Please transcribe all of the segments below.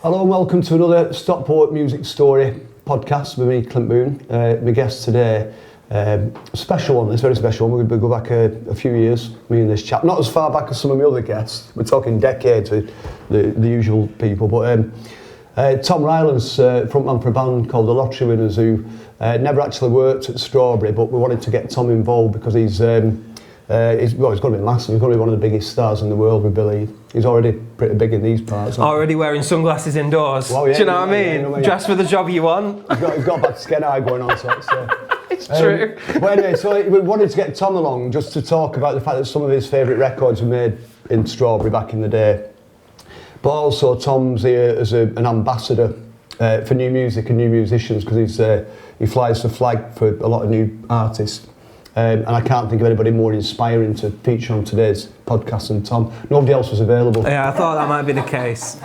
Hello and welcome to another Stockport Music Story podcast with me, Clint Boon. My guest today, special one, it's a very special one. We go back a few years, me and this chap. Not as far back as some of my other guests. We're talking decades with the usual people. But Thom Rylance, frontman for a band called The Lottery Winners, who never actually worked at Strawberry, but we wanted to get Tom involved because he's going to be massive. He's going to be one of the biggest stars in the world, we believe. He's already pretty big in these parts. Already wearing sunglasses indoors. Well, yeah, do you know what I mean? Dress for the job you want. He's got a bad skin eye going on, so it's true. But anyway, so we wanted to get Tom along just to talk about the fact that some of his favourite records were made in Strawberry back in the day. But also Tom's here as an ambassador for new music and new musicians, because he flies the flag for a lot of new artists. And I can't think of anybody more inspiring to feature on today's podcast than Tom. Nobody else was available. Yeah, I thought that might be the case.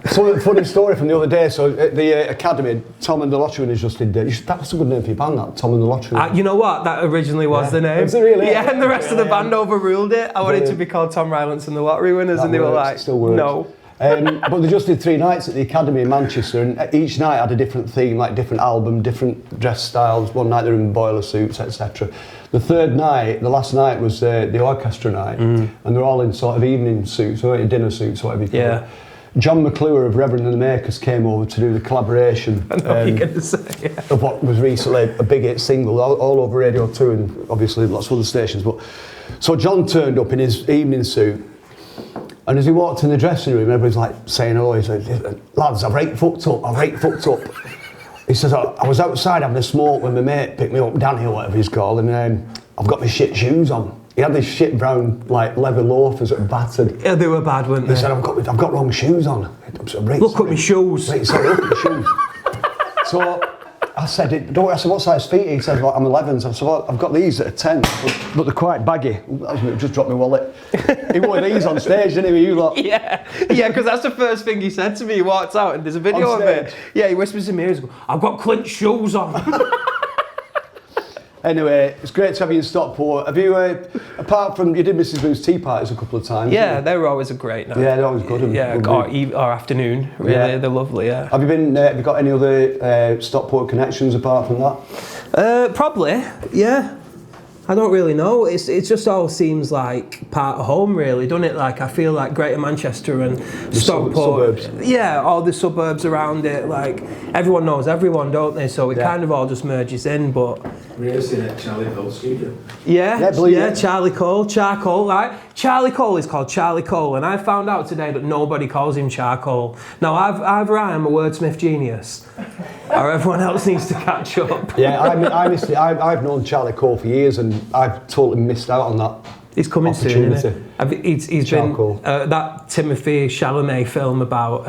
So, funny story from the other day. So at the Academy, Tom and the Lottery Winners just did. That's a good name for your band, that, Tom and the Lottery Winners. You know what? That originally was the name. Is it really? Yeah, and the rest of the band overruled it. I wanted to be called Thom Rylance and the Lottery Winners, and they were like, still works. No. But they just did 3 nights at the Academy in Manchester, and each night had a different theme, like different album, different dress styles. One night they were in boiler suits, etc. The third night, the last night, was the orchestra night, and they're all in sort of evening suits, or dinner suits, whatever you call it. John McClure of Reverend and the Makers came over to do the collaboration I know you're going to say, of what was recently a big hit single, all over Radio 2 and obviously lots of other stations. But so John turned up in his evening suit, and as he walked in the dressing room, everybody's like saying hello. He said, "Lads, I've right fucked up. He says, I was outside having a smoke when my mate picked me up, Danny or whatever he's called, and I've got my shit shoes on. He had these shit brown like leather loafers that were battered. Yeah, they were bad, weren't they? He said, I've got wrong shoes on. Look at my shoes. Right, sorry, look at my shoes. So I said, what size feet? He said, well, I'm 11s. I said, well, I've got these that are 10, but they're quite baggy. Just dropped my wallet. He wore these on stage, didn't he, with you lot? Yeah, because that's the first thing he said to me. He walked out and there's a video of it. Yeah, he whispers in my ears, I've got Clint's shoes on. Anyway, it's great to have you in Stockport. Have you, apart from, you did Mrs. Boo's tea parties a couple of times? Yeah, they were always a great night. Yeah, they're always good. Or afternoon, really, they're lovely, yeah. Have you got any other Stockport connections apart from that? Probably, yeah. I don't really know. It just all seems like part of home, really, doesn't it? Like I feel like Greater Manchester and Stockport, suburbs. Yeah, all the suburbs around it. Like everyone knows everyone, don't they? So it kind of all just merges in. But rehearsing at Charlie Cole's studio. Yeah, Charlie Cole, Charcoal, right? Charlie Cole is called Charlie Cole, and I found out today that nobody calls him Charcoal. Now, either I am a wordsmith genius, or everyone else needs to catch up. Yeah, honestly, I've known Charlie Cole for years, and I've totally missed out on that. He's coming soon, isn't he? He's been that Timothée Chalamet film about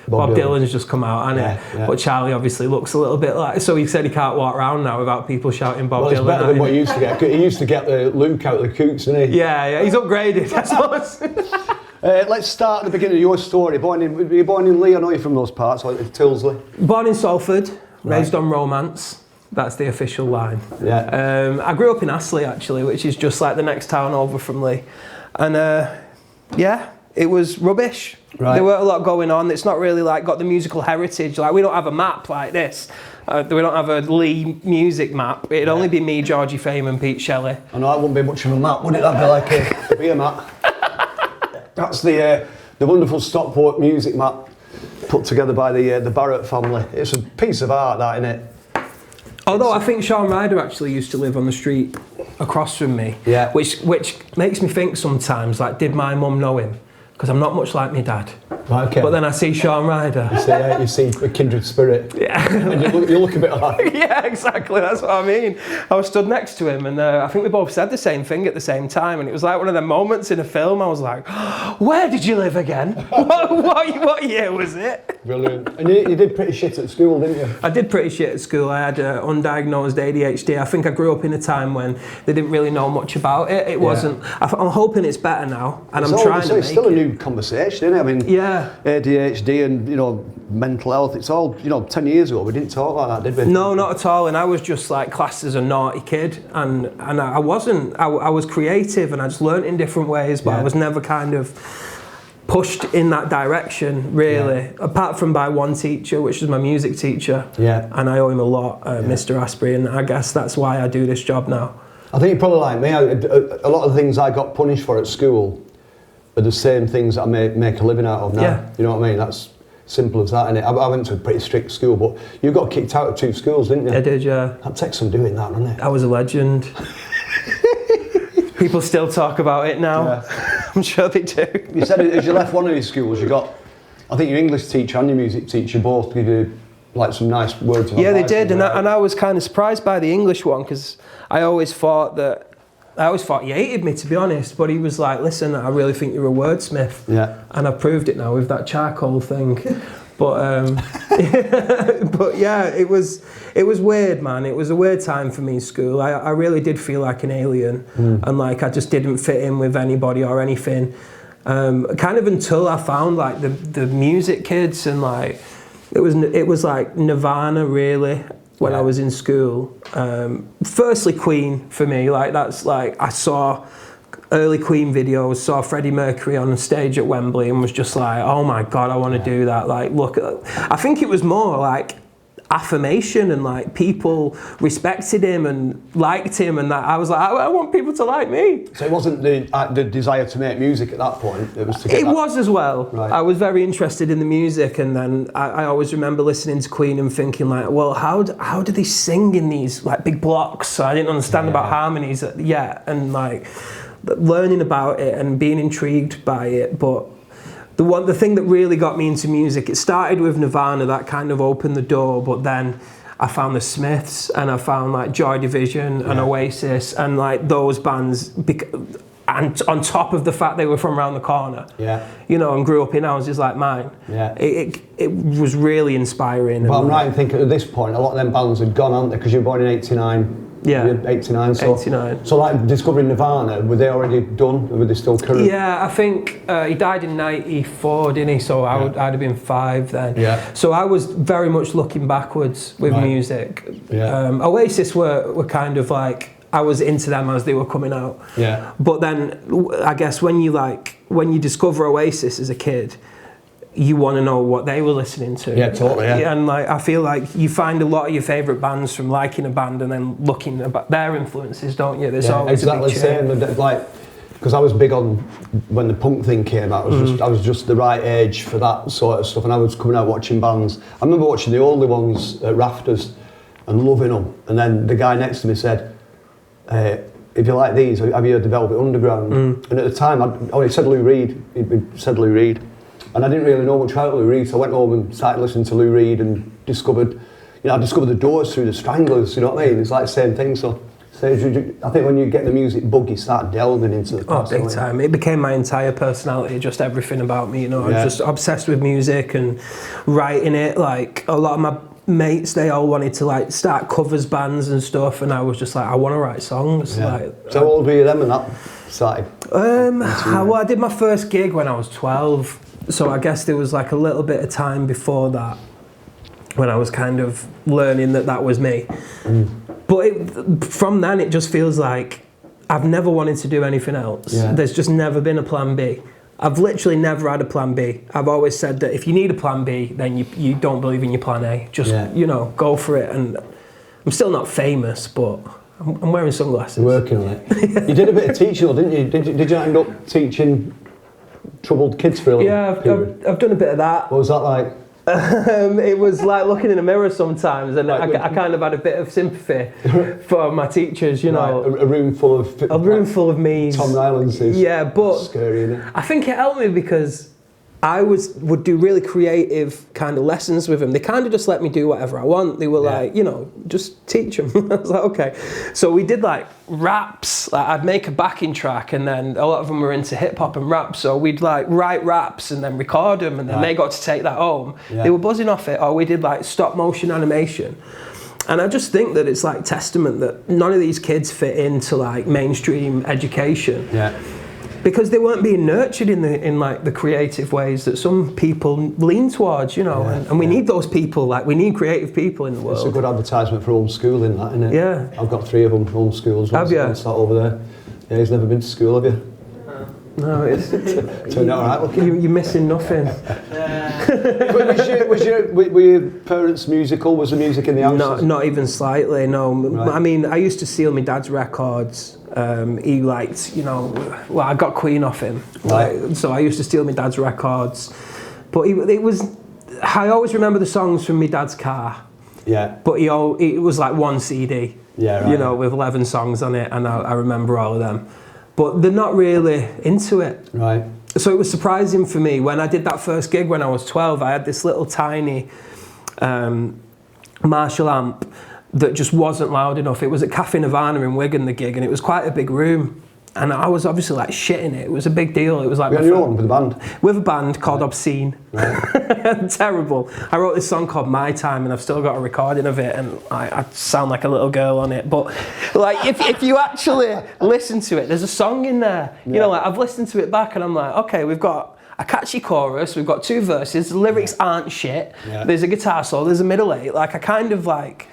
Bob Dylan's just come out, hasn't it? Yeah. But Charlie obviously looks a little bit like. So he said he can't walk around now without people shouting Bob Dylan. It's better than what he used to get. He used to get the Luke out of the coots, didn't he? Yeah, he's upgraded. That's what. Let's start at the beginning of your story. Were you born in Lee? I know you're from those parts, like Tilsley. Born in Salford, raised on romance. That's the official line. Yeah. I grew up in Astley, actually, which is just like the next town over from Lee. And it was rubbish. Right. There weren't a lot going on. It's not really like got the musical heritage. Like we don't have a map like this. We don't have a Lee music map. It'd only be me, Georgie Fame and Pete Shelley. I know that wouldn't be much of a map, would it? That'd be like a beer map. That's the wonderful Stockport music map put together by the Barrett family. It's a piece of art, that, isn't it? Although I think Sean Ryder actually used to live on the street across from me, which makes me think sometimes, like, did my mum know him? Because I'm not much like my dad. Right, okay. But then I see Sean Ryder. You see a kindred spirit. Yeah. And you look a bit like. Yeah, exactly. That's what I mean. I was stood next to him, and I think we both said the same thing at the same time, and it was like one of the moments in a film. I was like, "Where did you live again? What year was it?" Brilliant. And you did pretty shit at school, didn't you? I did pretty shit at school. I had undiagnosed ADHD. I think I grew up in a time when they didn't really know much about it. It wasn't. I'm hoping it's better now, and I'm trying to make it. It's still a new conversation, isn't it? I mean, yeah. ADHD and mental health. It's all 10 years ago. We didn't talk like that, did we? No, not at all. And I was just like classed as a naughty kid, and I wasn't. I was creative, and I just learnt in different ways, but I was never kind of pushed in that direction, really, apart from by one teacher, which was my music teacher. Yeah. And I owe him a lot, Mr. Asprey, and I guess that's why I do this job now. I think you're probably like me. A lot of the things I got punished for at school are the same things that I make a living out of now. Yeah. You know what I mean? That's simple as that, innit? I went to a pretty strict school, but you got kicked out of 2 schools, didn't you? I did, yeah. That takes some doing, that, doesn't it? I was a legend. People still talk about it now. Yeah. I'm sure they do. You said as you left one of these schools, you got, I think your English teacher and your music teacher both give you like some nice words of Yeah, they advice, did, and right? I was kind of surprised by the English one, because I always thought he hated me, to be honest, but he was like, listen, I really think you're a wordsmith. Yeah. And I've proved it now with that charcoal thing. But but yeah, it was weird, man. It was a weird time for me in school. I really did feel like an alien, and like I just didn't fit in with anybody or anything. Kind of until I found like the music kids, and like it was like Nirvana, really, when I was in school. Firstly, Queen for me. Like that's like I saw early Queen videos, saw Freddie Mercury on stage at Wembley, and was just like, oh my God, I want to do that. Like, look, I think it was more like affirmation, and like people respected him and liked him, and that I was like, I want people to like me. So it wasn't the desire to make music at that point, it was to get It was as well. Right. I was very interested in the music, and then I always remember listening to Queen and thinking like, well, how do they sing in these like big blocks? So I didn't understand about harmonies yet, and like learning about it and being intrigued by it. But the thing that really got me into music, it started with Nirvana, that kind of opened the door, but then I found the Smiths, and I found like Joy Division and Oasis, and like those bands, and on top of the fact they were from around the corner, you know, and grew up in houses like mine. It was really inspiring. But I'm right in thinking at this point a lot of them bands had gone, aren't they, because you were born in 89. Yeah. 89, so 89. So like discovering Nirvana, were they already done, or were they still current? Yeah, I think he died in 94, didn't he? So I'd have been 5 then. Yeah. So I was very much looking backwards with music. Yeah. Oasis were kind of like, I was into them as they were coming out. Yeah. But then I guess when you discover Oasis as a kid, you want to know what they were listening to. Yeah, totally, yeah. And like I feel like you find a lot of your favourite bands from liking a band and then looking about their influences, don't you? There's always exactly a big chain. the same. Like, because I was big on when the punk thing came out. I was just the right age for that sort of stuff, and I was coming out watching bands. I remember watching the older ones at Rafters and loving them. And then the guy next to me said, if you like these, have you heard the Velvet Underground? And at the time, he said Lou Reed. He said Lou Reed. And I didn't really know much about Lou Reed, so I went home and started listening to Lou Reed and discovered the Doors through the Stranglers, you know what I mean? It's like the same thing, so I think when you get the music bug, you start delving into the past. Oh, big time. It became my entire personality, just everything about me, you know. I was just obsessed with music and writing it. Like, a lot of my mates, they all wanted to like start covers bands and stuff, and I was just like, I want to write songs. Like, so how old were you then when that started? I did my first gig when I was 12. So I guess there was like a little bit of time before that when I was kind of learning that was me. But from then it just feels like I've never wanted to do anything else. There's just never been a plan B. I've literally never had a plan B. I've always said that if you need a plan B, then you don't believe in your plan A. Just, go for it. And I'm still not famous, but I'm wearing sunglasses. You're working on it. You did a bit of teaching, though, didn't you? Did you end up teaching troubled kids for a little period? I've done a bit of that. What was that like? It was like looking in a mirror sometimes, and I kind of had a bit of sympathy for my teachers, you know. Right. A room full of me. Tom Ryland's. Yeah, but scary, isn't it? I think it helped me because I would do really creative kind of lessons with them. They kind of just let me do whatever I want. They were like, just teach them. I was like, okay. So we did like raps. Like I'd make a backing track, and then a lot of them were into hip hop and rap. So we'd like write raps and then record them, and then they got to take that home. Yeah. They were buzzing off it. Or we did like stop motion animation. And I just think that it's like testament that none of these kids fit into like mainstream education. Yeah. Because they weren't being nurtured in like the creative ways that some people lean towards, you know, and we need those people. Like we need creative people in the world. It's a good advertisement for homeschooling, that, isn't it? Yeah. I've got 3 of them homeschooled. Have you? One's sat over there. Yeah, he's never been to school, have you? No, it's Turned out all right. you're missing nothing. Were your parents musical? Was the music in the house? Not even slightly. No, Right. I mean, I used to steal my dad's records. He liked, well, I got Queen off him, Right. so I used to steal my dad's records. But it was, I always remember the songs from my dad's car. Yeah. But it was like one CD. Yeah, right. With 11 songs on it, and I remember all of them. But they're not really into it. Right. So it was surprising for me when I did that first gig when I was 12. I had this little tiny Marshall amp that just wasn't loud enough. It was at Cafe Nirvana in Wigan, the gig, and it was quite a big room. And I was obviously like shitting it. It was a big deal. It was like Were you on with a band? with a band called Obscene. Right. Terrible. I wrote this song called My Time, and I've still got a recording of it, and I sound like a little girl on it. But like, if you actually listen to it, there's a song in there. You know, like I've listened to it back, and I'm like, okay, we've got a catchy chorus, we've got 2 verses, the lyrics aren't shit. Yeah. There's a guitar solo, there's a middle 8. Like I kind of like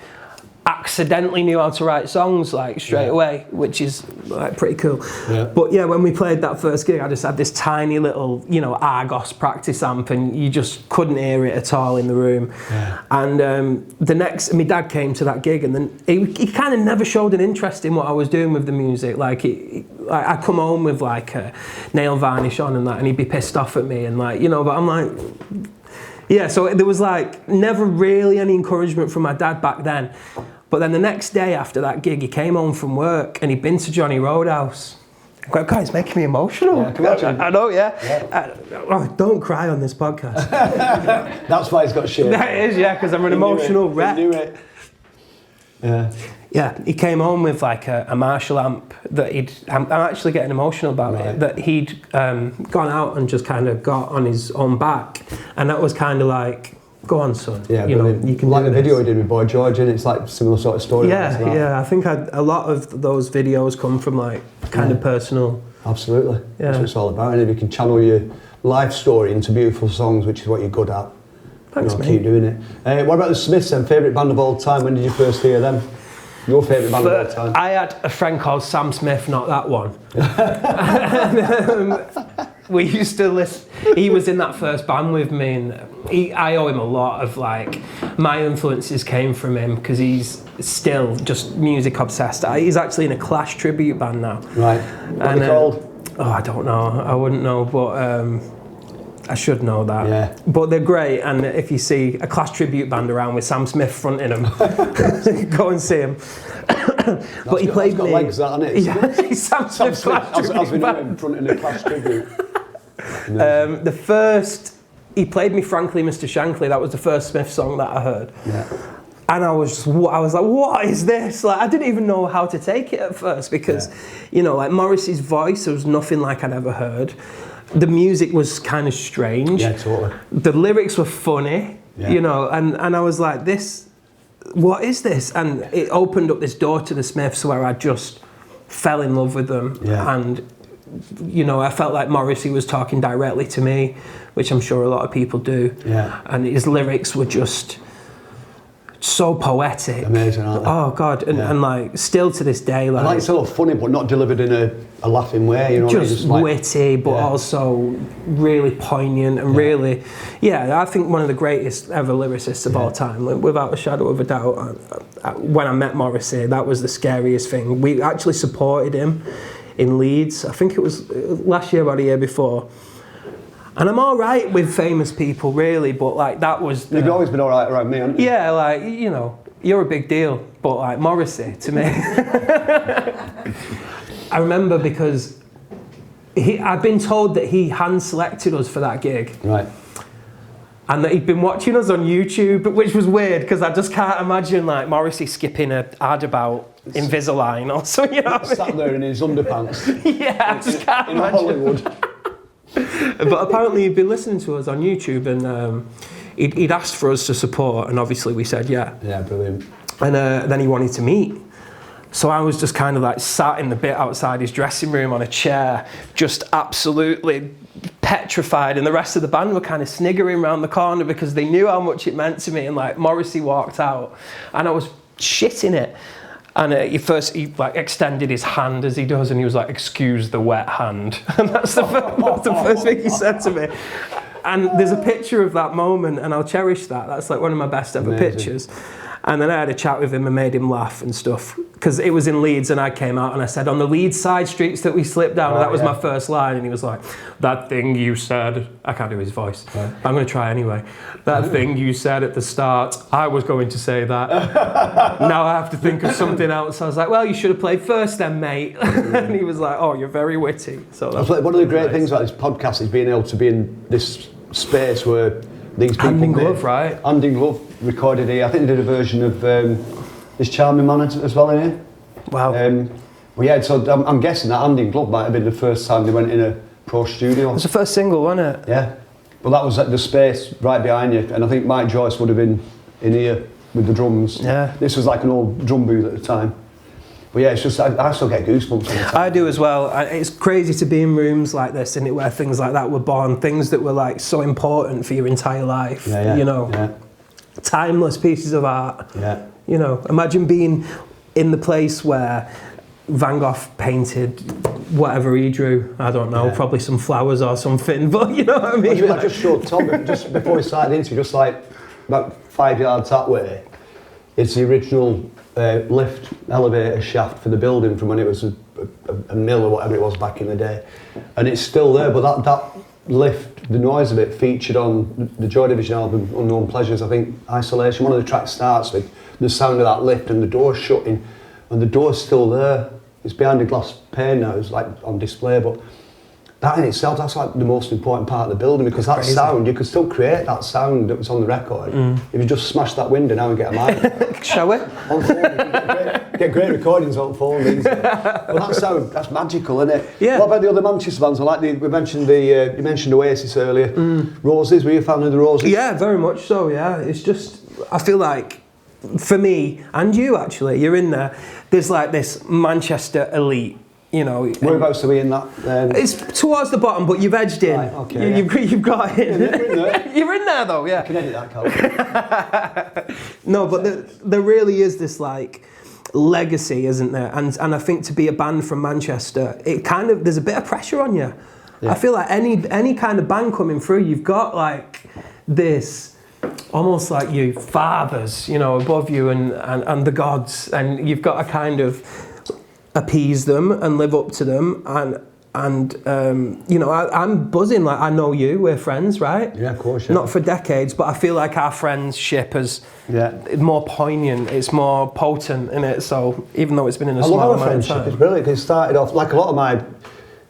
accidentally knew how to write songs like straight away, which is like pretty cool. Yeah. But yeah, when we played that first gig, I just had this tiny little, Argos practice amp, and you just couldn't hear it at all in the room. Yeah. And my dad came to that gig, and then he kind of never showed an interest in what I was doing with the music. Like I'd come home with like a nail varnish on and that, and he'd be pissed off at me, and like, but I'm like, yeah, so there was like never really any encouragement from my dad back then. But then the next day after that gig, he came home from work and he'd been to Johnny Roadhouse. God, it's making me emotional. Yeah, I know, yeah. Don't cry on this podcast. That's why he's got shit. That is, yeah, because I'm an emotional wreck. Knew it. Yeah. Yeah, he came home with like a Marshall amp that I'm actually getting emotional about it, that he'd gone out and just kind of got on his own back. And that was kind of like, go on, son. Yeah, you can like do the this. video he did with Boy George, and it's like similar sort of story. Yeah. I think a lot of those videos come from like kind of personal. Absolutely. Yeah. That's what it's all about. And if you can channel your life story into beautiful songs, which is what you're good at, thanks, mate. Keep doing it. What about the Smiths? Then favourite band of all time? When did you first hear them? Your favourite band of all time? I had a friend called Sam Smith, not that one. We used to listen. He was in that first band with me, and I owe him a lot of like my influences came from him, because he's still just music obsessed. He's actually in a Clash tribute band now. Right. What are they called? Oh, I don't know. I wouldn't know, but I should know that. Yeah. But they're great, and if you see a Clash tribute band around with Sam Smith fronting them, go and see him. But he played me. Legs, that, hasn't it? Yeah, Sam Smith. As we know him fronting a Clash tribute. He played me Frankly Mr. Shankly. That was the first Smith song that I heard. Yeah. And I was like, what is this? Like, I didn't even know how to take it at first, because, like Morrissey's voice, there was nothing like I'd ever heard. The music was kind of strange. Yeah, totally. The lyrics were funny, and I was like, what is this? And it opened up this door to the Smiths where I just fell in love with them. Yeah. And I felt like Morrissey was talking directly to me, which I'm sure a lot of people do. Yeah. And his lyrics were just so poetic. Amazing, aren't they? Oh God, and like still to this day, like it's sort of funny, but not delivered in a laughing way. Just like, witty, but also really poignant and really, I think one of the greatest ever lyricists of all time, without a shadow of a doubt. When I met Morrissey, that was the scariest thing. We actually supported him in Leeds. I think it was last year, about a year before. And I'm all right with famous people, really, but like that was... You've always been all right around me, haven't you? Yeah, like, you're a big deal, but like Morrissey, to me... I remember because I'd been told that he hand-selected us for that gig. Right. And that he'd been watching us on YouTube, which was weird, because I just can't imagine like Morrissey skipping an ad about Invisalign or something, you know what I mean? Sat there in his underpants. Yeah, I just can't imagine. Hollywood. But apparently he'd been listening to us on YouTube, and he'd asked for us to support, and obviously we said yeah. Yeah, brilliant. And then he wanted to meet. So I was just kind of like sat in the bit outside his dressing room on a chair, just absolutely petrified, and the rest of the band were kind of sniggering around the corner because they knew how much it meant to me. And like Morrissey walked out, and I was shitting it. And he like extended his hand as he does, and he was like, "Excuse the wet hand," and that's the first thing he said to me. And there's a picture of that moment, and I'll cherish that. That's like one of my best ever pictures. And then I had a chat with him and made him laugh and stuff, because it was in Leeds, and I came out and I said, on the Leeds side streets that we slipped down, and that was my first line, and he was like, "That thing you said," I can't do his voice, I'm going to try anyway, "That thing you said at the start, I was going to say that. Now I have to think of something else." I was like, "Well, you should have played first then, mate." And he was like, "Oh, you're very witty." So that's one of the great things about this podcast is being able to be in this space where these people... Hand in glove, right? Hand in glove, recorded here. I think they did a version of this Charming Man as well in here. Wow. Well, yeah, so I'm guessing that Hand in Glove might have been the first time they went in a pro studio. It was the first single, wasn't it? Yeah. Well, that was at the space right behind you, and I think Mike Joyce would have been in here with the drums. Yeah. This was like an old drum booth at the time. But yeah, it's just, I still get goosebumps. I do as well. It's crazy to be in rooms like this, and where things like that were born, things that were like so important for your entire life, you know. Yeah. Timeless pieces of art. Yeah. You know, imagine being in the place where Van Gogh painted whatever he drew. I don't know, probably some flowers or something, but you know what I mean? I just showed Tom, just before we started into, just like about 5 yards that way, it's the original lift elevator shaft for the building from when it was a mill or whatever it was back in the day. And it's still there, but that lift, the noise of it featured on the Joy Division album, Unknown Pleasures, I think, Isolation. One of the tracks starts with the sound of that lift and the door shutting, and the door's still there. It's behind a glass pane now, it's like on display, but that in itself, that's like the most important part of the building, because that sound, you could still create that sound that was on the record if you just smash that window now and get a mic. Shall we? On phone, get great recordings on phone these days. Well, that sound, that's magical, isn't it? Yeah. What about the other Manchester bands? I like you mentioned Oasis earlier. Roses, were you a fan of the Roses? Yeah, very much so, yeah. It's just, I feel like, for me, and you actually, you're in there, there's like this Manchester elite, you know. Whereabouts are we in that? It's towards the bottom, but you've edged in. Right, okay, you've got in. Yeah, you're in there. You're in there though, yeah. I can edit that, Carl. No, but there really is this like legacy, isn't there? And I think to be a band from Manchester, it kind of, there's a bit of pressure on you. Yeah. I feel like any kind of band coming through, you've got like this, almost like your fathers, you know, above you and the gods, and you've got to kind of appease them and live up to them, and you know, I'm buzzing, like I know you, we're friends, right? Yeah, of course, yeah. Not for decades, but I feel like our friendship is more poignant, it's more potent in it, so even though it's been in a small amount of time. It's brilliant, it started off, like a lot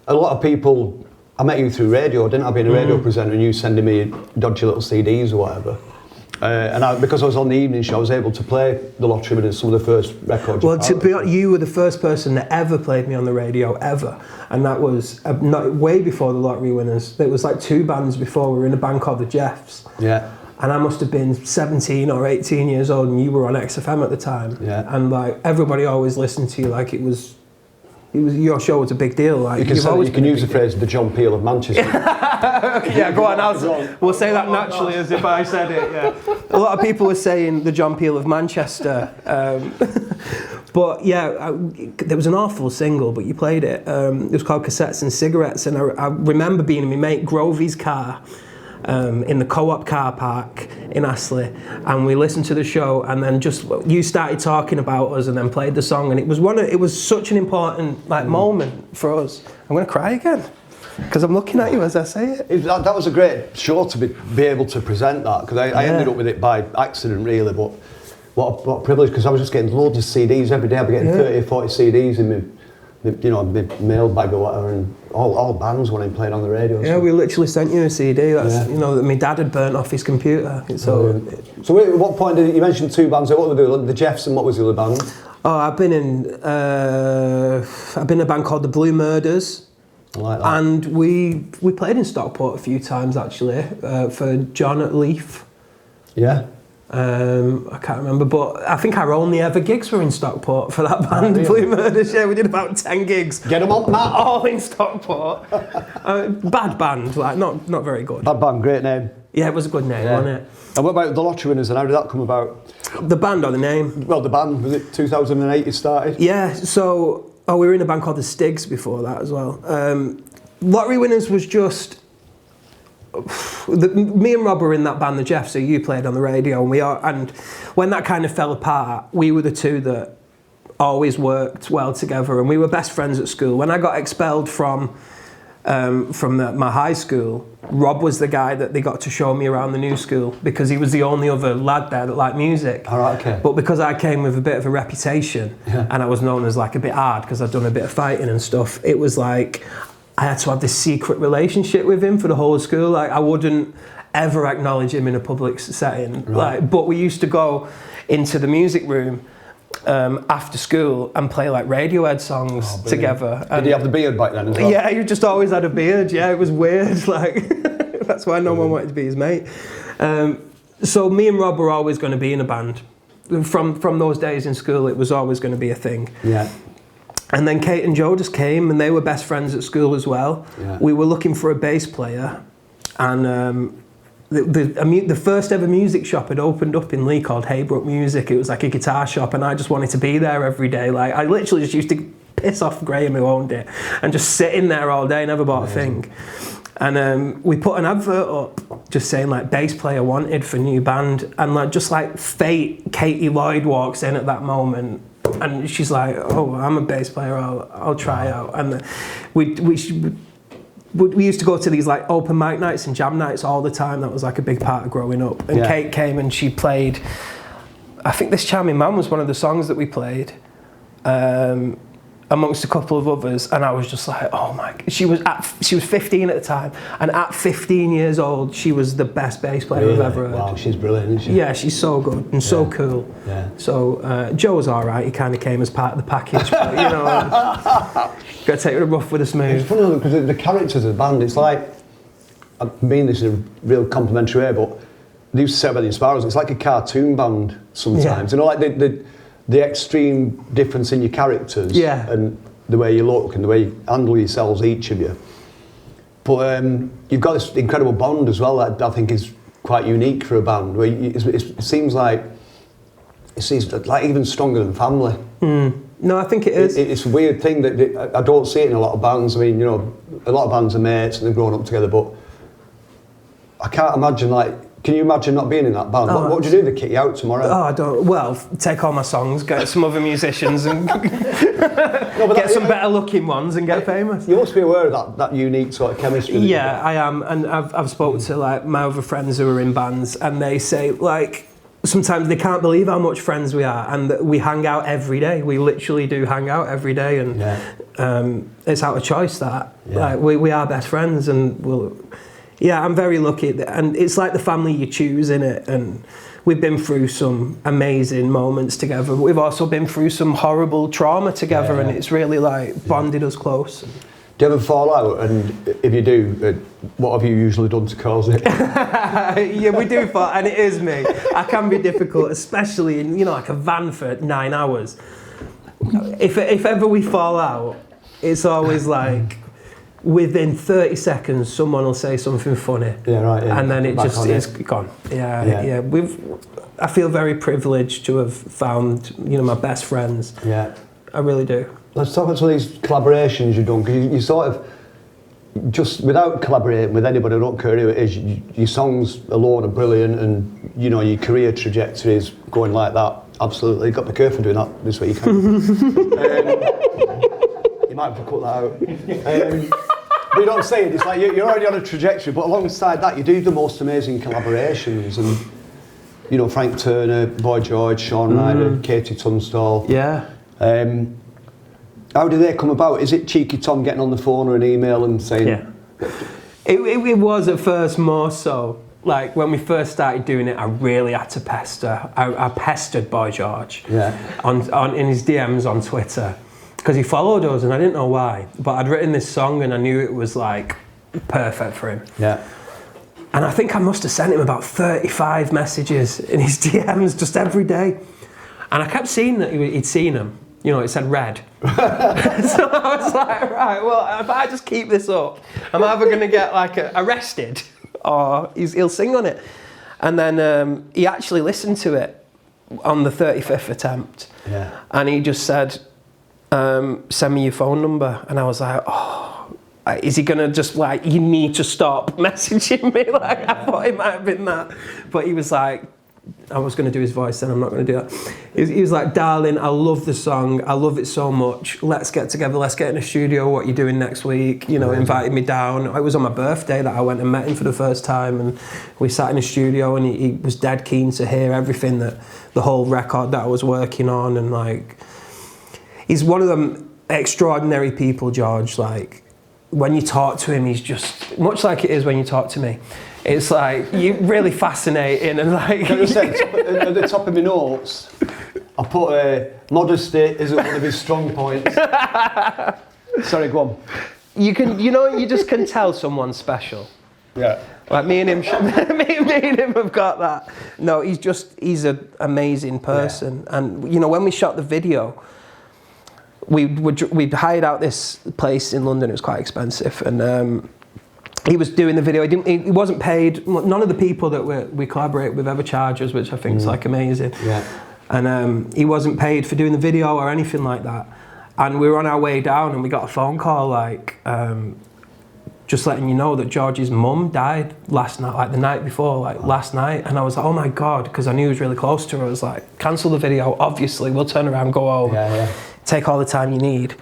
of people, I met you through radio, didn't I? Being a radio presenter and you sending me dodgy little CDs or whatever. Because I was on the evening show, I was able to play The Lottery with some of the first records. Well, to be honest, you were the first person that ever played me on the radio, ever. And that was way before The Lottery Winners. It was like 2 bands before. We were in a band called The Jeffs. Yeah. And I must have been 17 or 18 years old, and you were on XFM at the time. Yeah. And like everybody always listened to you like it was your show was a big deal. Like you can use the phrase "the John Peel of Manchester." Yeah, go on. We'll say that naturally, as if I said it. Yeah. A lot of people were saying the John Peel of Manchester, but yeah, there was an awful single, but you played it. It was called "Cassettes and Cigarettes," and I remember being in my mate Grovey's car. In the Co-op car park in Astley, and we listened to the show, and then just you started talking about us, and then played the song, and it was such an important moment for us. I'm going to cry again because I'm looking at you as I say it. That was a great show to be able to present that, because I ended up with it by accident really, but what a privilege, because I was just getting loads of CDs every day. I'd be getting 30 or 40 CDs in my mail bag or whatever, and all bands wanted playing on the radio. Yeah, we literally sent you a CD. That's you know, that my dad had burnt off his computer. So at what point did you mention 2 bands? What were the Jeffs, and what was the other band? Oh, I've been in a band called the Blue Murders. I like that. And we played in Stockport a few times actually for John at Leaf. Yeah. I can't remember, but I think our only ever gigs were in Stockport for that band, really? Blue Murders. Yeah, we did about 10 gigs. Get them up, Matt. All in Stockport. Bad band, like not very good. Bad band, great name. Yeah, it was a good name, wasn't it? And what about the Lottery Winners, and how did that come about? The band or the name? Well, the band, was it 2008 you started? Yeah, so we were in a band called the Stigs before that as well. Lottery Winners was just... me and Rob were in that band, the Jeffs, who you played on the radio, and when that kind of fell apart, we were the two that always worked well together, and we were best friends at school. When I got expelled from my high school, Rob was the guy that they got to show me around the new school because he was the only other lad there that liked music. All right, okay. But because I came with a bit of a reputation and I was known as like a bit hard because I'd done a bit of fighting and stuff, it was like I had to have this secret relationship with him for the whole school. Like I wouldn't ever acknowledge him in a public setting. Right. Like, but we used to go into the music room after school and play like Radiohead songs together. Did you have the beard back then as well? Yeah, you just always had a beard. Yeah, it was weird. Like that's why no one wanted to be his mate. So me and Rob were always going to be in a band. From those days in school, it was always going to be a thing. Yeah. And then Kate and Joe just came, and they were best friends at school as well. Yeah. We were looking for a bass player, and the first ever music shop had opened up in Lee called Haybrook Music. It was like a guitar shop, and I just wanted to be there every day. Like I literally just used to piss off Graham who owned it and just sit in there all day, never bought a thing. And we put an advert up just saying like bass player wanted for new band, and like just like fate, Katie Lloyd walks in at that moment. And she's like, "Oh, I'm a bass player. I'll try out." And we used to go to these like open mic nights and jam nights all the time. That was like a big part of growing up. And Kate came and she played. I think "This Charming Man" was one of the songs that we played, amongst a couple of others. And I was just like, "Oh my!" She was 15 at the time, and at 15 years old, she was the best bass player I've ever heard. Wow, she's brilliant, isn't she? Yeah, she's so good and so cool. Yeah. So Joe was all right. He kind of came as part of the package, but you know, got to take the rough with the smooth. It's funny because the characters of the band, it's like, I mean this in a real complimentary way, but they used to say about the Inspirers, it's like a cartoon band sometimes. You know, like the extreme difference in your characters and the way you look and the way you handle yourselves, each of you. But you've got this incredible bond as well that I think is quite unique for a band, where it seems like even stronger than family. No, I think it is. It's a weird thing that I don't see it in a lot of bands. I mean, you know, a lot of bands are mates and they've grown up together, but I can't imagine, like, can you imagine not being in that band? What would you do? They kick you out tomorrow? Oh, I don't. Well, take all my songs, get some other musicians, and get some better looking ones, and get famous. You must be aware of that unique sort of chemistry. Yeah, I am, and I've spoken to like my other friends who are in bands, and they say like sometimes they can't believe how much friends we are, and that we hang out every day. We literally do hang out every day, and it's out of choice that like we are best friends, and we'll. Yeah, I'm very lucky, and it's like the family you choose, innit? And we've been through some amazing moments together, but we've also been through some horrible trauma together, and it's really like bonded us close. Do you ever fall out? And if you do, what have you usually done to cause it? Yeah, we do fall, and it is me. I can be difficult, especially in, you know, like a van for 9 hours. If ever we fall out, it's always like, within 30 seconds, someone will say something funny. Yeah, right. Yeah. And then it's gone. Yeah. I feel very privileged to have found, you know, my best friends. Yeah. I really do. Let's talk about some of these collaborations you've done, because you sort of, just without collaborating with anybody, I don't care who it is, your songs alone are brilliant, and, you know, your career trajectory is going like that. Absolutely. You've got to be careful doing that this week. You might have to cut that out. But you don't say it, it's like you're already on a trajectory, but alongside that you do the most amazing collaborations, and, you know, Frank Turner, Boy George, Shaun Ryder, Katie Tunstall. Yeah. How do they come about? Is it Cheeky Tom getting on the phone or an email and saying... Yeah. It was at first more so. Like, when we first started doing it, I really had to pester. I pestered Boy George in his DMs on Twitter. Because he followed us and I didn't know why, but I'd written this song and I knew it was like perfect for him. Yeah. And I think I must have sent him about 35 messages in his DMs just every day. And I kept seeing that he'd seen them. You know, it said red. So I was like, right, well, if I just keep this up, I'm either going to get like arrested or he'll sing on it. And then he actually listened to it on the 35th attempt. Yeah. And he just said, send me your phone number. And I was like, oh, is he gonna just like, you need to stop messaging me? Like, I thought it might have been that. But he was like, I was going to do his voice then, I'm not going to do that. He was like, darling, I love the song, I love it so much, let's get together, let's get in the studio, what are you doing next week? You know, invited me down. It was on my birthday that I went and met him for the first time, and we sat in the studio, and he was dead keen to hear everything, that the whole record that I was working on. And like, he's one of them extraordinary people, George. Like, when you talk to him, he's just, much like it is when you talk to me, it's like, you're really fascinating. And like, Can I just say, at the top of my notes, I put modesty isn't one of his strong points. Sorry, go on. You can, you know, you just can tell someone's special. Yeah. Like me and him, me and him have got that. No, he's an amazing person. Yeah. And you know, when we shot the video, we'd hired out this place in London. It was quite expensive, and he was doing the video. He wasn't paid. None of the people that we collaborate with ever charge us, which I think is like amazing. Yeah. And he wasn't paid for doing the video or anything like that. And we were on our way down, and we got a phone call like, just letting you know that George's mum died last night, like the night before, like last night. And I was like, oh my God, because I knew he was really close to her. I was like, cancel the video, obviously, we'll turn around, go home. Yeah. Take all the time you need.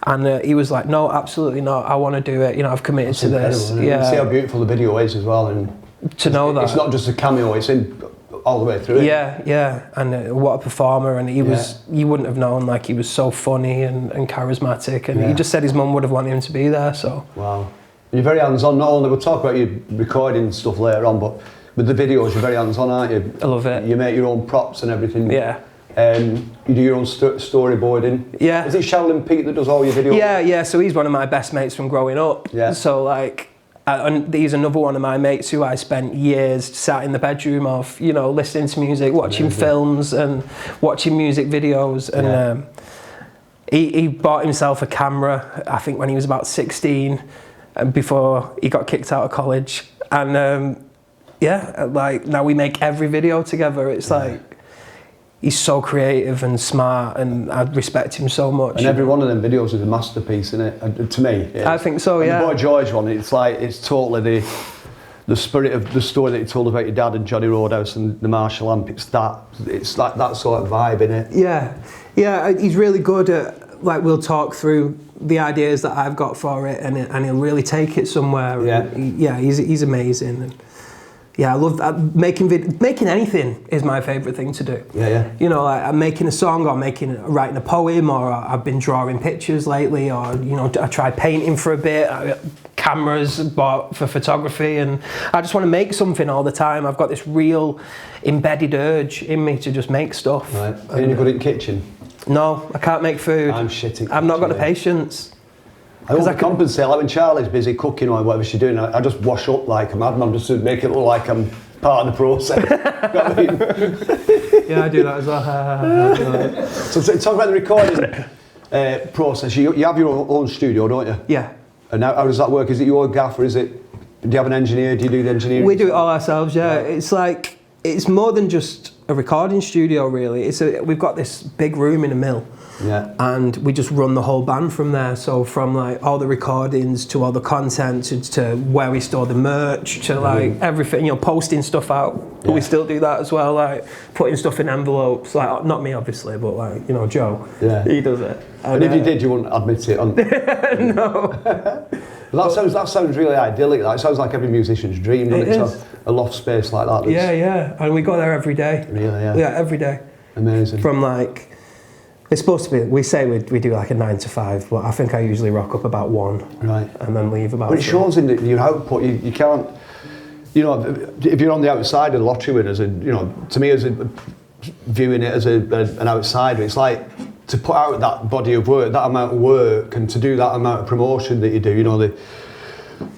And he was like, no, absolutely not, I want to do it, you know, I've committed to this. Yeah. See how beautiful the video is as well, and to know that it's not just a cameo, it's in all the way through it. Yeah, and what a performer. And he was, you wouldn't have known, like, he was so funny and charismatic, and he just said his mum would have wanted him to be there. So wow, you're very hands-on. Not only, we'll talk about your recording stuff later on, but with the videos you're very hands-on, aren't you? I love it. You make your own props and everything. Yeah. You do your own storyboarding. Yeah. Is it Sheldon Pete that does all your videos? Yeah. So he's one of my best mates from growing up. Yeah. So like, and he's another one of my mates who I spent years sat in the bedroom of, you know, listening to music, watching films and watching music videos. And he bought himself a camera, I think when he was about 16, and before he got kicked out of college. And like now we make every video together. It's like, he's so creative and smart, and I respect him so much. And every one of them videos is a masterpiece, isn't it? To me, I think so. Yeah. And the Boy George one, it's like, it's totally the spirit of the story that you told about your dad and Johnny Roadhouse and the Marshall amp. It's like that sort of vibe, innit? Yeah. He's really good at, like, we'll talk through the ideas that I've got for it, and he'll really take it somewhere. Yeah. He's amazing. And yeah, I love that. Making anything is my favourite thing to do. Yeah. You know, like I'm making a song, or writing a poem, or I've been drawing pictures lately, or, you know, I tried painting for a bit. I got cameras bought for photography, and I just want to make something all the time. I've got this real embedded urge in me to just make stuff. Right. Are you any good at kitchen? No, I can't make food. I'm shitting. I've not got the patience. I overcompensate. Like when Charlie's busy cooking or whatever she's doing, I just wash up like a madman just to make it look like I'm part of the process. You know what I mean? Yeah, I do that as well. So talk about the recording process. You have your own studio, don't you? Yeah. And how does that work? Is it your gaff, or do you have an engineer? Do you do the engineering? We do it all ourselves, yeah. It's like, it's more than just a recording studio, really. We've got this big room in a mill. Yeah. And we just run the whole band from there. So from like all the recordings to all the content to where we store the merch to like everything, you know, posting stuff out. Yeah. We still do that as well, like putting stuff in envelopes. Like, not me obviously, but like, you know, Joe. Yeah. He does it. And if you did, you wouldn't admit it. No. That sounds really idyllic. That sounds like every musician's dream, doesn't it? To have a loft space like that. Yeah. And we go there every day. Really, yeah. Yeah, every day. Amazing. From like, it's supposed to be, we say we do like a 9 to 5, but I think I usually rock up about 1. Right. And then leave about 3. But it shows in your output. You can't, you know, if you're on the outside of the lottery winners, and, you know, to me, viewing it as an outsider, it's like to put out that body of work, that amount of work, and to do that amount of promotion that you do, you know, the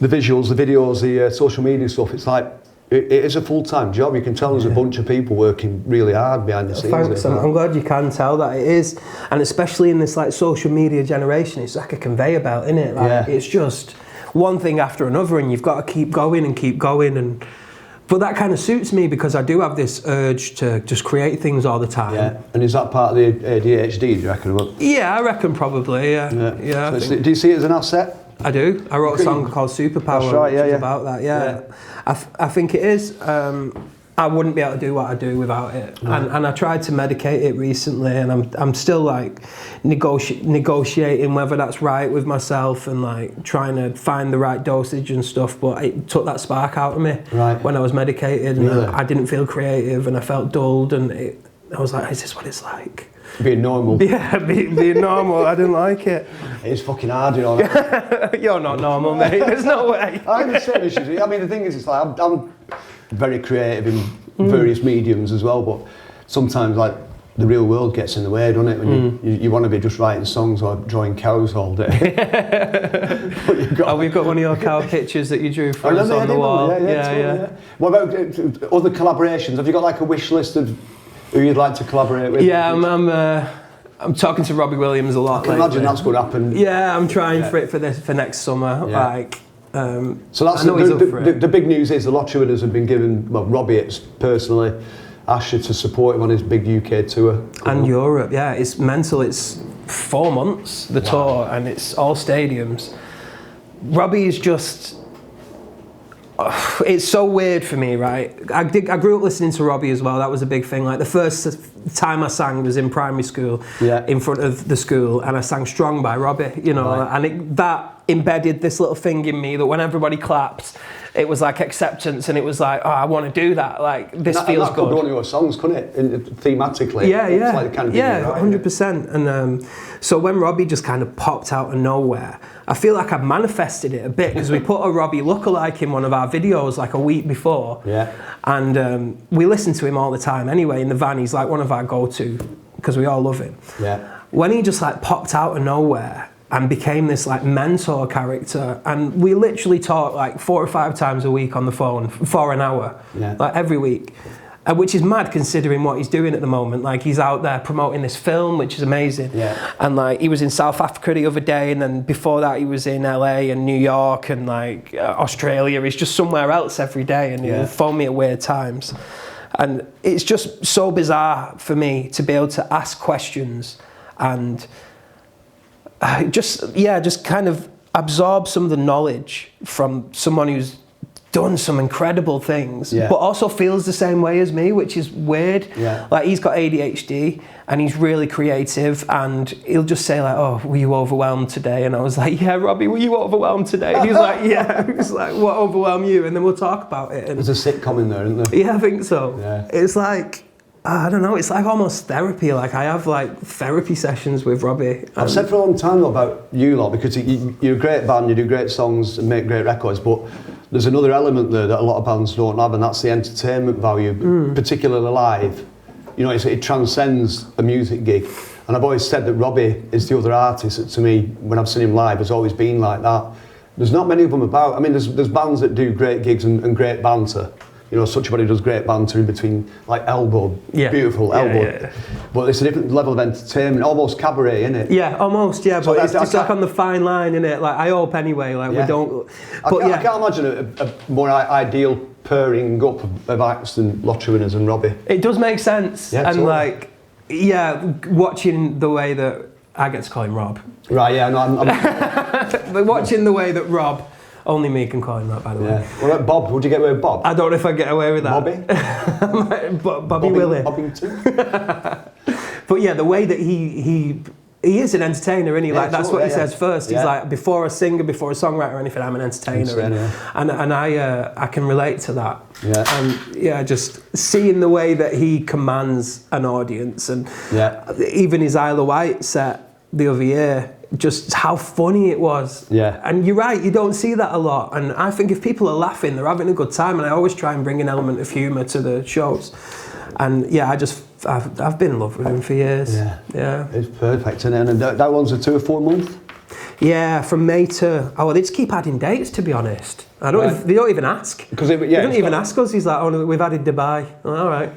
visuals, the videos, the social media stuff, it's like, it is a full-time job. You can tell there's a bunch of people working really hard behind the scenes. Thanks, I'm glad you can tell that it is. And especially in this like social media generation, it's like a conveyor belt, isn't it? Like, it's just, one thing after another, and you've got to keep going and keep going. But that kind of suits me because I do have this urge to just create things all the time. Yeah, and is that part of the ADHD, do you reckon? Yeah, I reckon probably, yeah. So do you see it as an asset? I do. I wrote a song called Superpower, That's right, which is about that, yeah. I think it is. I wouldn't be able to do what I do without it. And I tried to medicate it recently, and I'm still like negotiating whether that's right with myself and like trying to find the right dosage and stuff, but it took that spark out of me when I was medicated, and I didn't feel creative and I felt dulled, and I was like, is this what it's like? Being normal. Yeah, being normal. I didn't like it. It's fucking hard, you know. You're not normal, mate. There's no way. I have the same issues. I mean, the thing is, it's like I'm very creative in various mediums as well, but sometimes like the real world gets in the way, doesn't it? When you want to be just writing songs or drawing cows all day. We've got one of your cow pictures that you drew for us on the wall. Yeah. What about other collaborations? Have you got like a wish list of who you'd like to collaborate with? Yeah, I'm talking to Robbie Williams a lot. I can imagine that's going to happen. Yeah, I'm trying for next summer. Yeah. So that's the the big news is the lottery winners have been given. Well, Robbie personally asked you to support him on his big UK tour and Europe. Yeah, it's mental. It's 4 months the tour, and it's all stadiums. Robbie is just. It's so weird for me, right? I grew up listening to Robbie as well. That was a big thing. Like the first time I sang was in primary school, in front of the school, and I sang "Strong" by Robbie. You know, and that embedded this little thing in me that when everybody clapped, it was like acceptance, and it was like, oh, I want to do that. Like this feels good. That could be one of your songs, couldn't it? Thematically. Yeah. It's like the kind of thing 100%. And so when Robbie just kind of popped out of nowhere, I feel like I've manifested it a bit because we put a Robbie lookalike in one of our videos like a week before. Yeah. And we listen to him all the time anyway in the van. He's like one of our go-to because we all love him. Yeah. When he just like popped out of nowhere and became this like mentor character, and we literally talk like 4 or 5 times a week on the phone for an hour, like every week. Which is mad considering what he's doing at the moment. Like he's out there promoting this film, which is amazing. Yeah. And like he was in South Africa the other day, and then before that he was in LA and New York and like Australia. He's just somewhere else every day, and he'll phone me at weird times. And it's just so bizarre for me to be able to ask questions and just kind of absorb some of the knowledge from someone who's done some incredible things, but also feels the same way as me, which is weird. Yeah. Like he's got ADHD and he's really creative, and he'll just say like, "Oh, were you overwhelmed today?" And I was like, "Yeah, Robbie, were you overwhelmed today?" And he was like, "Yeah." He was like, "What overwhelmed you?" And then we'll talk about it. And there's a sitcom in there, isn't there? Yeah, I think so. Yeah. It's like, I don't know, it's like almost therapy. Like I have like therapy sessions with Robbie. I've said for a long time though about you lot, because you're a great band, you do great songs and make great records, but there's another element there that a lot of bands don't have, and that's the entertainment value, particularly live. You know, it transcends a music gig. And I've always said that Robbie is the other artist that to me, when I've seen him live, has always been like that. There's not many of them about. I mean, there's bands that do great gigs and great banter. You know, such a body does great banter in between, like elbow, beautiful elbow. Yeah. But it's a different level of entertainment, almost cabaret, isn't it? Yeah, almost, yeah. So but it's just like on the fine line, isn't it? Like I hope anyway. Like we don't. But I can't imagine a more ideal pairing up of acts than lottery winners and Robbie. It does make sense, and totally. Like, watching the way that I get to call him Rob. Right. Yeah. No, but watching the way that Rob. Only me can call him that, by the way. What about Bob? Would you get away with Bob? I don't know if I'd get away with that. Bobby Willie. Bobbington? But yeah, the way that he is an entertainer, isn't he? Like that's what he says first. He's like, before a singer, before a songwriter or anything, I'm an entertainer. And I can relate to that. Yeah. And just seeing the way that he commands an audience, and even his Isle of Wight set the other year, just how funny it was. Yeah. And you're right, you don't see that a lot. And I think if people are laughing, they're having a good time. And I always try and bring an element of humour to the shows. And yeah, I've been in love with him for years. Yeah. It's perfect, isn't it? And that one's a 2 or 4 month? Yeah, from May to... they just keep adding dates, to be honest. They don't even ask. They don't even ask us. He's like, oh, we've added Dubai. All right.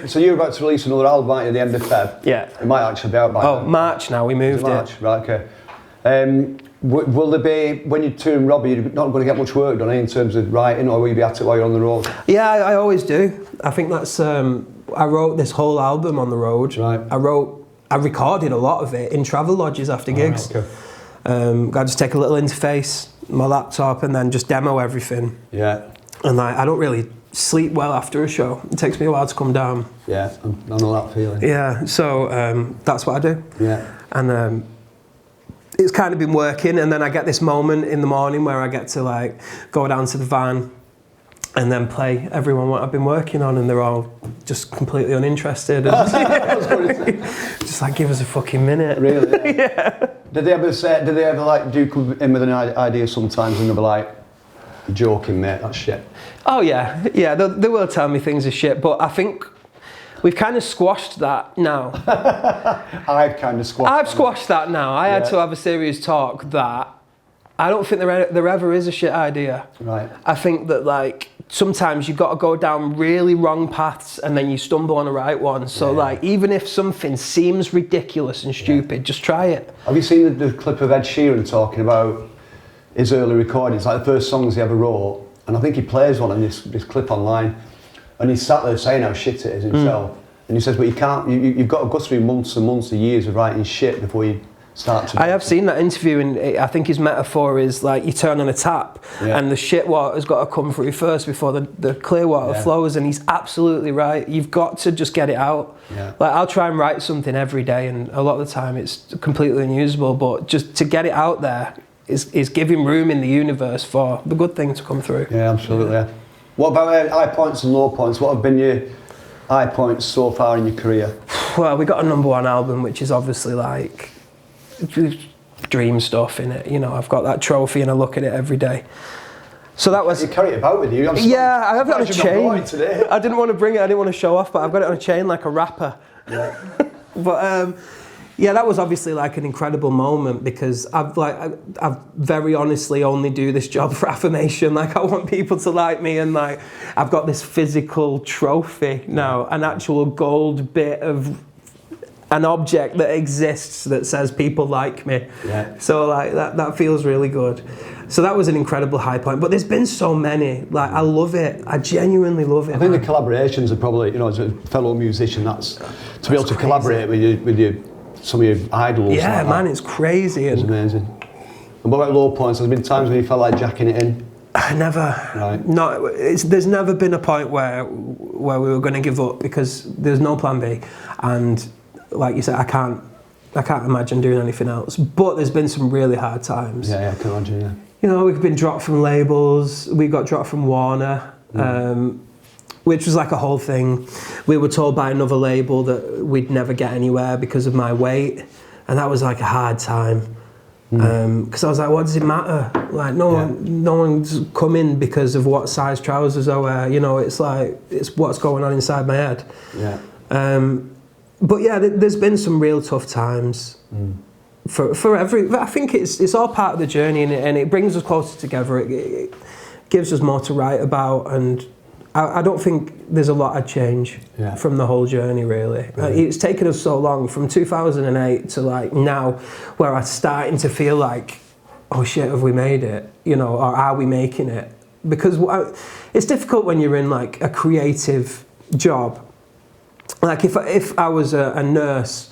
So you're about to release another album, aren't you, at the end of Feb? Yeah. It might actually be out by then. March now, we moved it. March, right, okay. Will there be, when you're touring Robbie, you're not going to get much work done in terms of writing, or will you be at it while you're on the road? Yeah, I always do. I think that's, I wrote this whole album on the road. Right. I recorded a lot of it in travel lodges after gigs. Right, okay. I just take a little interface, my laptop, and then just demo everything. Yeah. And I don't really sleep well after a show. It takes me a while to come down. Yeah, I know that feeling. Yeah, so that's what I do. Yeah. And it's kind of been working, and then I get this moment in the morning where I get to like go down to the van and then play everyone what I've been working on, and they're all just completely uninterested. And just like, give us a fucking minute. Really? Yeah. Did they ever like do come in with an idea sometimes and they'll be like, "You're joking, mate, that's shit"? Oh yeah, they will tell me things are shit, but I think we've kind of squashed that now. I've squashed that now. I had to have a serious talk that I don't think there ever is a shit idea. Right. I think that like sometimes you've got to go down really wrong paths and then you stumble on the right one. So like even if something seems ridiculous and stupid, just try it. Have you seen the clip of Ed Sheeran talking about his early recordings, like the first songs he ever wrote? And I think he plays one in this clip online, and he's sat there saying how shit it is himself. And he says, but you can't, you've got to go through months and months of years of writing shit before you start to... I have seen that interview, and I think his metaphor is like you turn on a tap and the shit water's got to come through first before the clear water flows, and he's absolutely right. You've got to just get it out. Yeah. Like I'll try and write something every day, and a lot of the time it's completely unusable, but just to get it out there is giving room in the universe for the good thing to come through. Yeah, absolutely. Yeah. What about high points and low points? What have been your high points so far in your career? Well, we got a #1 album, which is obviously like dream stuff in it. You know, I've got that trophy and I look at it every day. So that was... You carry it about with you? I have it on a chain. Today. I didn't want to bring it, I didn't want to show off, but I've got it on a chain like a rapper. Yeah. But yeah, that was obviously like an incredible moment, because I've very honestly only do this job for affirmation. Like I want people to like me, and like I've got this physical trophy now, an actual gold bit of an object that exists that says people like me. Yeah. So like that feels really good. So that was an incredible high point. But there's been so many. Like I love it. I genuinely love it. I think the collaborations are probably, you know, as a fellow musician, that's be able to collaborate with you. Some of your idols. Yeah, like man, it's crazy. It's amazing. And what about low points? There's been times when you felt like jacking it in? Never. Right. No, there's never been a point where we were going to give up, because there's no plan B. And like you said, I can't imagine doing anything else. But there's been some really hard times. Yeah, I can imagine, yeah. You know, we've been dropped from labels. We got dropped from Warner. Which was like a whole thing. We were told by another label that we'd never get anywhere because of my weight, and that was like a hard time. Because I was like, what does it matter? Like no one's coming because of what size trousers I wear. You know, it's like it's what's going on inside my head. Yeah. But yeah, there's been some real tough times. For every, I think it's all part of the journey, and it brings us closer together. It gives us more to write about, and I don't think there's a lot I'd change from the whole journey, really. It's taken us so long, from 2008 to like now, where I'm starting to feel like, oh shit, have we made it? You know, or are we making it? Because it's difficult when you're in like a creative job. Like if I was a nurse,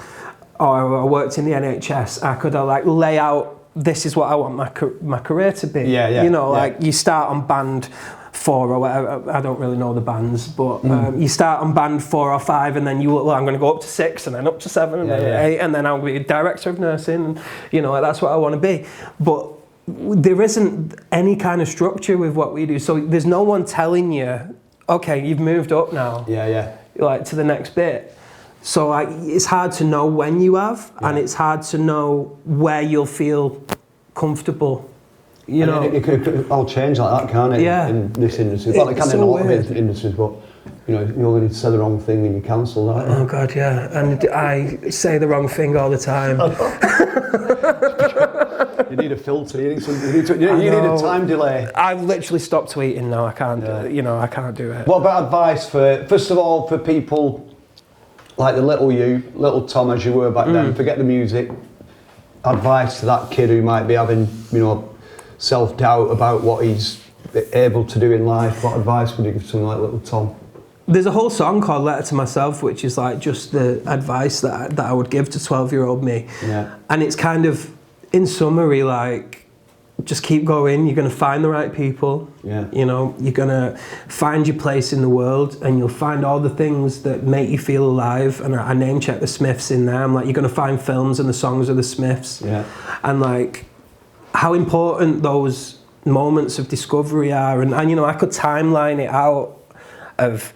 or I worked in the NHS, I could like lay out, this is what I want my career to be. You know, like you start on band 4 or whatever, I don't really know the bands, but you start on band 4 or 5, and then I'm going to go up to 6, and then up to 7, and then 8, and then I'll be director of nursing, and you know, that's what I want to be. But there isn't any kind of structure with what we do, so there's no one telling you, okay, you've moved up now, like to the next bit. So it's hard to know when you have, and it's hard to know where you'll feel comfortable. You know, it could all change like that, can't it? Yeah. In this industry, well, it can in a lot of industries, but you know, you only need to say the wrong thing and you cancel that. Oh God, yeah. And I say the wrong thing all the time. You need a filter. You need a time delay. I've literally stopped tweeting now. I can't. You know, I can't do it. What about advice first of all, for people like the little Tom as you were back then? Forget the music. advice to that kid who might be having, you know, self-doubt about what he's able to do in life? What advice would you give to someone like little Tom? There's a whole song called Letter to Myself, which is like just the advice that I would give to 12-year-old me. Yeah. And it's kind of, in summary, like, just keep going. You're going to find the right people. Yeah. You know, you're going to find your place in the world, and you'll find all the things that make you feel alive. And I name check the Smiths in there. I'm like, you're going to find films and the songs of the Smiths. Yeah. And like, how important those moments of discovery are. And you know, I could timeline it out of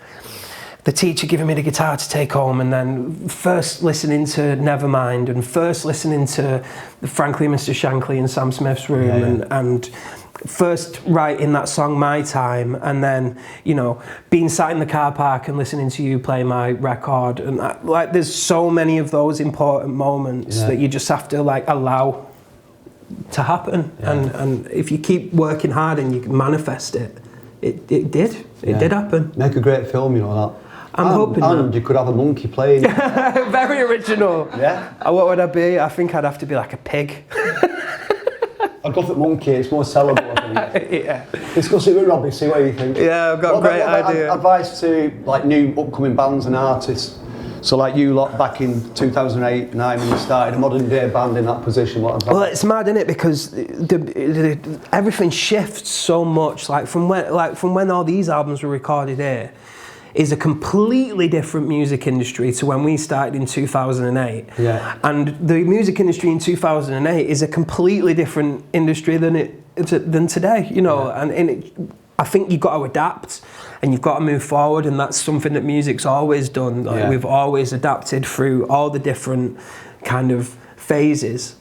the teacher giving me the guitar to take home, and then first listening to Nevermind, and first listening to Frankly Mr. Shankly in Sam Smith's room, and first writing that song My Time, and then, you know, being sat in the car park and listening to you play my record. And like, there's so many of those important moments that you just have to like allow to happen. And if you keep working hard and you can manifest it, it did happen. Make a great film, you know that. I'm hoping and you could have a monkey playing. Very original. Yeah. What would I be? I think I'd have to be like a pig. I'd go for monkey, it's more sellable, I think. Yeah. Discuss it with Robbie, see what you think. Yeah, I've got a great idea. Advice to like new upcoming bands and artists. So like you lot back in 2008, 9 when you started a modern day band in that position, what advice? Well, it's mad, isn't it? Because everything shifts so much. Like from when all these albums were recorded here, is a completely different music industry to when we started in 2008. Yeah. And the music industry in 2008 is a completely different industry than today, you know. And I think you've got to adapt and you've got to move forward, and that's something that music's always done. Like, we've always adapted through all the different kind of phases.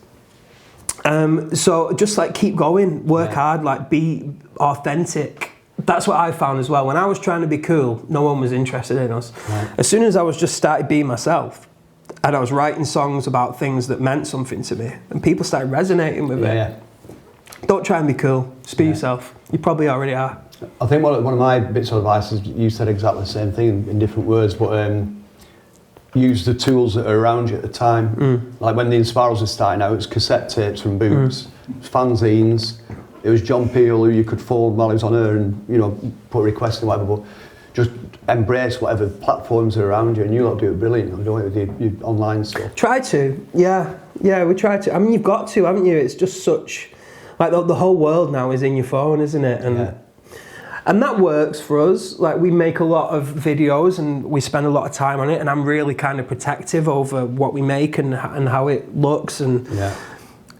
So just like keep going, work hard, like be authentic. That's what I found as well. When I was trying to be cool, no one was interested in us. Right. As soon as I was just started being myself, and I was writing songs about things that meant something to me, and people started resonating with it. Yeah. Don't try and be cool. Just be yourself. You probably already are. I think one of my bits of advice is, you said exactly the same thing in different words, but use the tools that are around you at the time. Like when the Inspirals were starting out, it was cassette tapes from Boots, fanzines. It was John Peel who you could phone while he was on air and, you know, put requests and whatever, but just embrace whatever platforms are around you, and you lot do it brilliant, don't you, with your online stuff. Try to, yeah, we try to. I mean, you've got to, haven't you? It's just such, like the whole world now is in your phone, isn't it? And that works for us. Like, we make a lot of videos and we spend a lot of time on it, and I'm really kind of protective over what we make and how it looks. And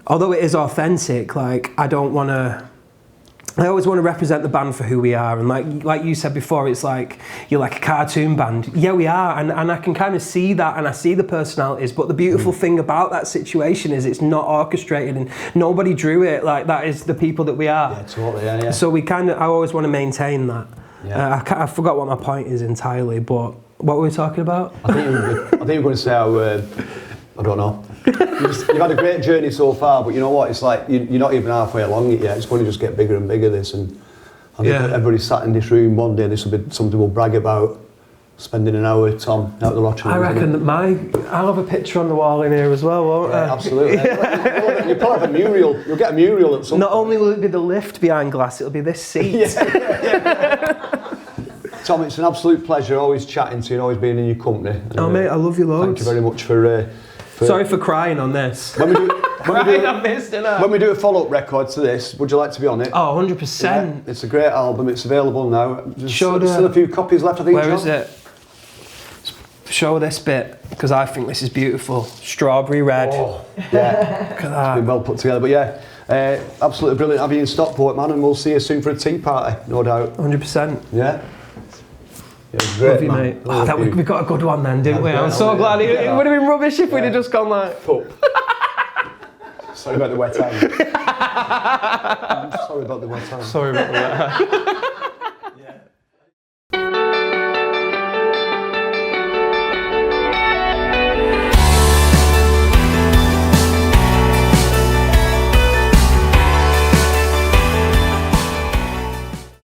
although it is authentic, like, I always want to represent the band for who we are. And like you said before, it's like, you're like a cartoon band. Yeah, we are, and I can kind of see that, and I see the personalities, but the beautiful thing about that situation is it's not orchestrated and nobody drew it. Like, that is the people that we are. Yeah, totally, yeah. So I always want to maintain that. I forgot what my point is entirely, but what were we talking about? I think you were going to say how, I don't know. You've had a great journey so far, but you know what? It's like you're not even halfway along it yet. It's going to just get bigger and bigger. This, and I think everybody sat in this room one day. This will be something we'll brag about. Spending an hour with Tom out the lottery. I reckon that I'll have a picture on the wall in here as well, won't I? Absolutely. You'll probably have a mural. You'll get a mural at some Not point. only will it be the lift behind glass, it'll be this seat. Tom, it's an absolute pleasure always chatting to you and always being in your company. And, mate, I love you loads. Thank you very much for Sorry for crying on this. When we do a follow-up record to this, would you like to be on it? Oh, 100%. Yeah, it's a great album. It's available now. There's still a few copies left, I think. Where is it? Show this bit, because I think this is beautiful. Strawberry red. Oh, yeah. Look at that. It's been well put together. But yeah, absolutely brilliant having you in Stockport, man, and we'll see you soon for a tea party, no doubt. 100%. Yeah. Great, love you, mate. We got a good one then, didn't we? I'm so glad. It would have been rubbish if we'd have just gone like... Pup. Sorry about the wet hand. Sorry about the wet hand. Sorry about the wet hand.